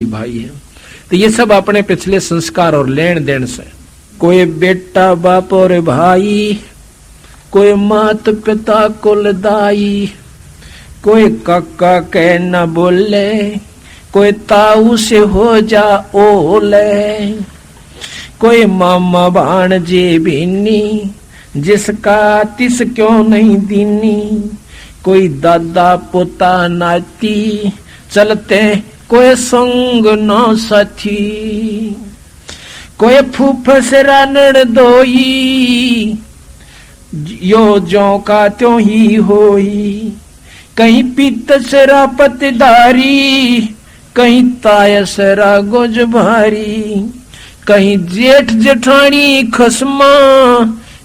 भाई है। तो ये सब अपने पिछले संस्कार और लेन देन से, कोई बेटा बाप और भाई, कोई मात पिता कुलदाई, कोई काका कह न बोले, कोई ताऊ से हो जा ओले, कोई मामा भाणजे बीनी, जिसका तिस क्यों नहीं दीनी, कोई दादा पोता नाती, चलते कोई संग न साथी, कोई फूफसरा नड़दोई, यो ज्यों का त्यों ही होई, कहीं पीतसरा पतदारी, कहीं तायसरा गोज भारी, कहीं जेठ जेठानी खसमा,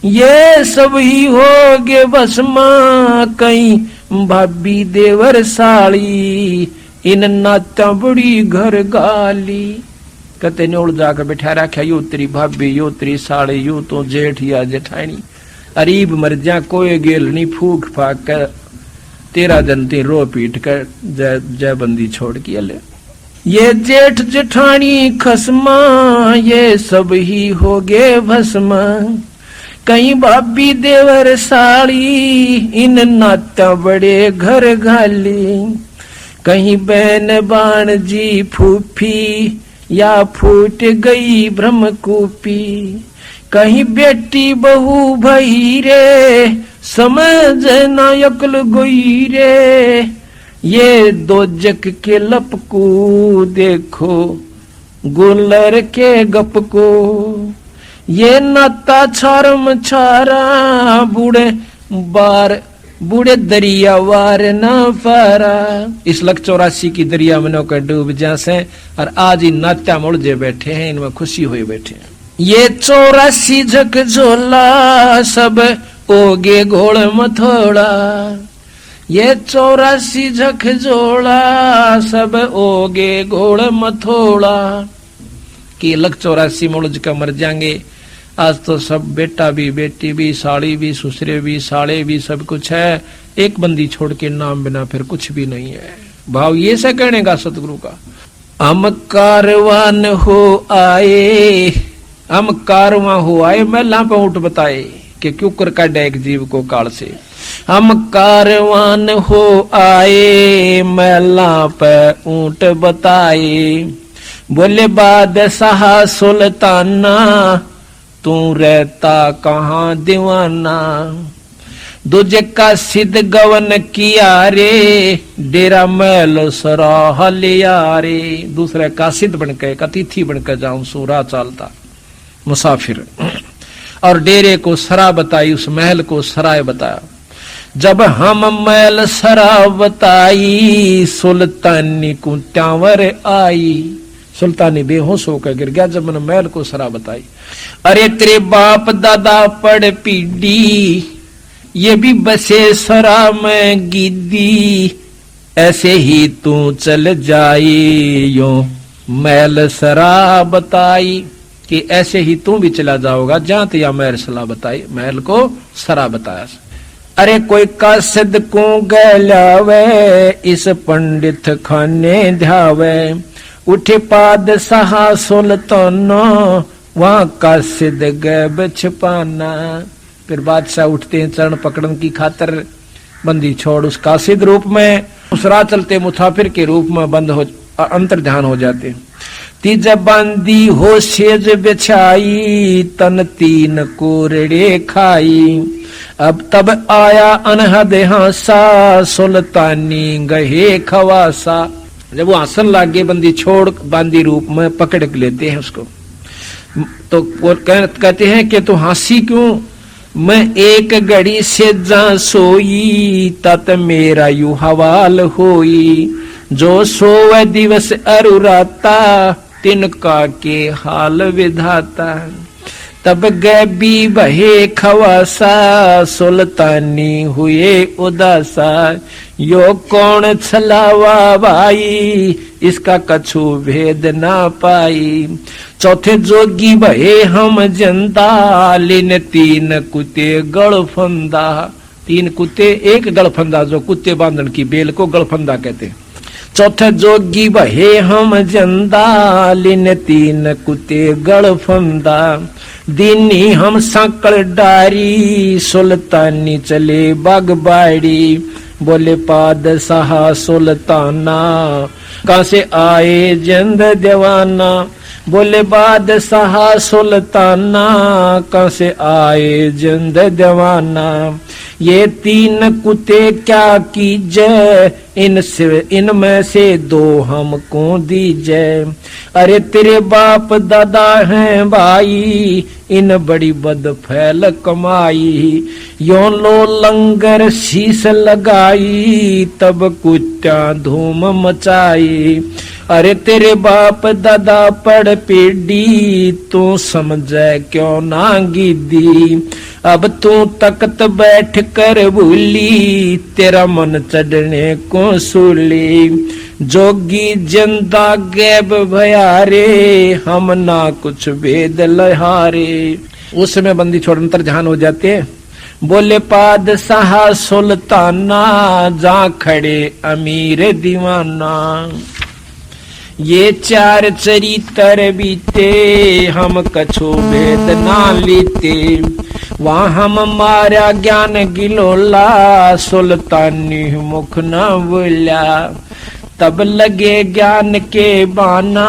ये सब ही होगे भस्मा, कहीं भाभी देवर साली, इन नाता बड़ी घर गाली। कहते ने उड़ जाकर बैठा रखा, यो तेरी भाभी, यो तेरी साली, यो तो जेठ या जेठानी, अरीब मर जा कोई गेल नहीं, फूक फाक कर तेरा जनती रो पीट कर जय बंदी छोड़ के ले। ये जेठ जेठानी खसमा, ये सब ही हो गे भस्मा, कहीं भाभी देवर साड़ी, इन नाता बड़े घर गाली, कहीं बहन बाण जी फूफी, या फूट गई ब्रह्मकूपी, कहीं बेटी बहू भई रे, समझ ना अक्ल गोई रे, ये दो जग के लपकू देखो गुलर के गप को, ये नाता छारम छारा, बूढ़े दरिया वार न पारा। इस लख 84 की दरिया में नौकर डूब जासे, और आज ही नात्या मुड़जे बैठे हैं, इनमें खुशी हुए बैठे हैं। ये 84 झक झोला, सब ओगे घोड़ मथोड़ा, ये 84 झक झोला, सब ओगे घोड़ मथोड़ा। कि लख 84 मुड़ज का मर जाएंगे। आज तो सब बेटा भी, बेटी भी, साड़ी भी, ससुरे भी, साले भी, सब कुछ है, एक बंदी छोड़ के नाम बिना फिर कुछ भी नहीं है। भाव ये से कहने का सतगुरु का, हम कारवान हो आए, हम कारवां हो आए, महला पे ऊंट बताए कि क्यों कर काटे एक जीव को काल से। हम कारवान हो आए, महला पे ऊंट बताए, बोले बादशाह सुल्ताना, तू रहता कहाँ दीवाना, दूजे का सिद्ध गवन किया रे, डेरा मैल सराह लिया रे। दूसरे का सिद्ध बनकर, अतिथि बनकर जाऊं, सूरा चालता मुसाफिर, और डेरे को सरा बताई, उस महल को सराय बताया। जब हम महल सरा बताई, सुल्तानी को त्यावर आई, सुल्तानी बेहोश होकर गिर गया जब मैंने महल को सरा बताई। अरे तेरे बाप दादा पड़ पीडी, ये भी बसे सरा में गिद्दी, ऐसे ही तू चल जाई, यो महल सरा बताई, कि ऐसे ही तू भी चला जाओगा जहां ते या महल सरा बताई, महल को सरा बताया। अरे कोई कासिद को गलावे, इस पंडित खाने ध्यावे, उठे पादशाह सुल्ताना, वहां कासिद गैब छिपाना। फिर बादशाह उठते हैं चरण पकड़न की खातर, बंदी छोड़ उस कासिद रूप में, उस राह चलते मुसाफिर के रूप में बंद हो, अंतर ध्यान हो जाते। तीज बंदी हो सेज बिछाई, तन तीन कोरड़े खाई, अब तब आया अनहद हासा, सुल्तानी गहे खवासा। जब वो आसन लागे, बंदी छोड़ बांदी रूप में पकड़ लेते हैं उसको, तो वो कहते हैं कि तू हंसी क्यों, मैं एक घड़ी से जा सोई, तत मेरा यू हवाल होई, जो सोवे दिवस अरुराता, तिनका के हाल विधाता। तब गैबी बहे खवासा, सुल्तानी हुए उदासा, यो कौन छलावा भाई, इसका कछु भेद ना पाई। चौथे जोगी बहे हम जनता, लिन तीन कुत्ते गड़फंदा, तीन कुत्ते एक गड़फंदा, जो कुत्ते बांधन की बेल को गड़फंदा कहते हैं। चौथा जोगी बहे हम जंदा लिन तीन कुते गड़ फंदा दीनी हम सांकल डारी सुल्तानी चले बागबाड़ी बोले पादशाह सुल्ताना कहाँ से आए जंद दीवाना बोले बादशाह सुल्ताना कहाँ से आए जंद दीवाना ये तीन कुत्ते क्या कीजे इनमें से दो हमको दीजे अरे तेरे बाप दादा हैं भाई इन बड़ी बद फैल कमाई यो लो लंगर शीश लगाई तब कुत्ता धूम मचाई अरे तेरे बाप दादा पड़ पेडी तू समझे क्यों ना गिदी अब तू तख्त बैठ कर भूली तेरा मन चढ़ने को सूली जोगी जिंदा गैब भयारे हम ना कुछ भेद लहारे। उस समय बंदी छोड़ अंतर जहान हो जाते हैं। बोले पादशाह सुल्ताना जा खड़े अमीर दीवाना ये चार चरित्र बीते हम कछु भेद ना लेते वहाँ हम मारा ज्ञान गिलोला सुल्तानी मुख न बोला तब लगे ज्ञान के बाना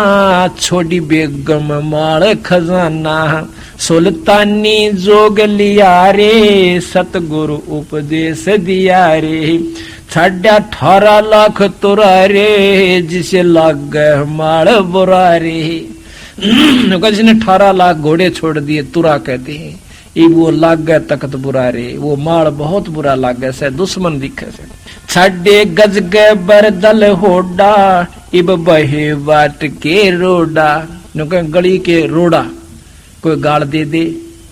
छोड़ी बेगम मार खजाना सुल्तानी जोग लिया रे सतगुरु उपदेश दिया रे साढ़े 18 लाख तुरा रे जिसे लग गए माड़ बुरा रे जिसने 18 लाख घोड़े छोड़ दिए तुरा कहते हैं ये वो लाग गए तख्त बुरा रे वो माड़ बहुत बुरा लाग गया से दुश्मन दिखे से छड़े गज गए बरदल होडा इब बहे बाट के रोडा गली के रोडा कोई गाड़ दे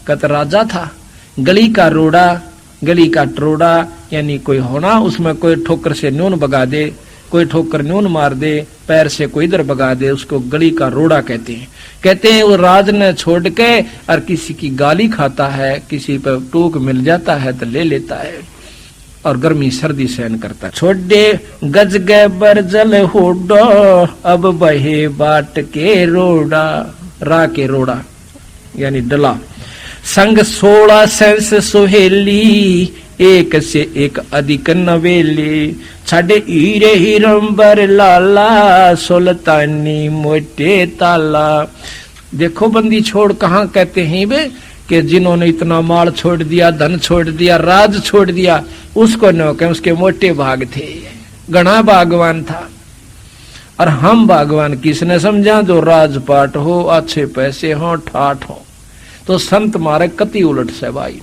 कत राजा था गली का रोडा गली का टरोडा यानी कोई होना उसमें कोई ठोकर से न्यून बगा दे कोई ठोकर न्यून मार दे पैर से कोई इधर बगा दे उसको गली का रोड़ा कहते हैं वो राज ने छोड़ के और किसी की गाली खाता है किसी पर टोक मिल जाता है तो ले लेता है और गर्मी सर्दी सहन करता है। छोड़े गज गए बरजल होडो अब बहे बाट के रोड़ा रा के रोड़ा यानी डला संग 16 सेंस सुहेली एक से एक अधिक नवेली छड़े हीरे हिरंबर लाला सुल्तानी मोटे ताला। देखो बंदी छोड़ कहाँ कहते हैं वे कि जिन्होंने इतना माल छोड़ दिया धन छोड़ दिया राज छोड़ दिया उसको न कहें उसके मोटे भाग थे घना भागवान था और हम भागवान किसने समझा जो राजपाट हो अच्छे पैसे हो ठाठ हो तो संत मारे कति उलट से भाई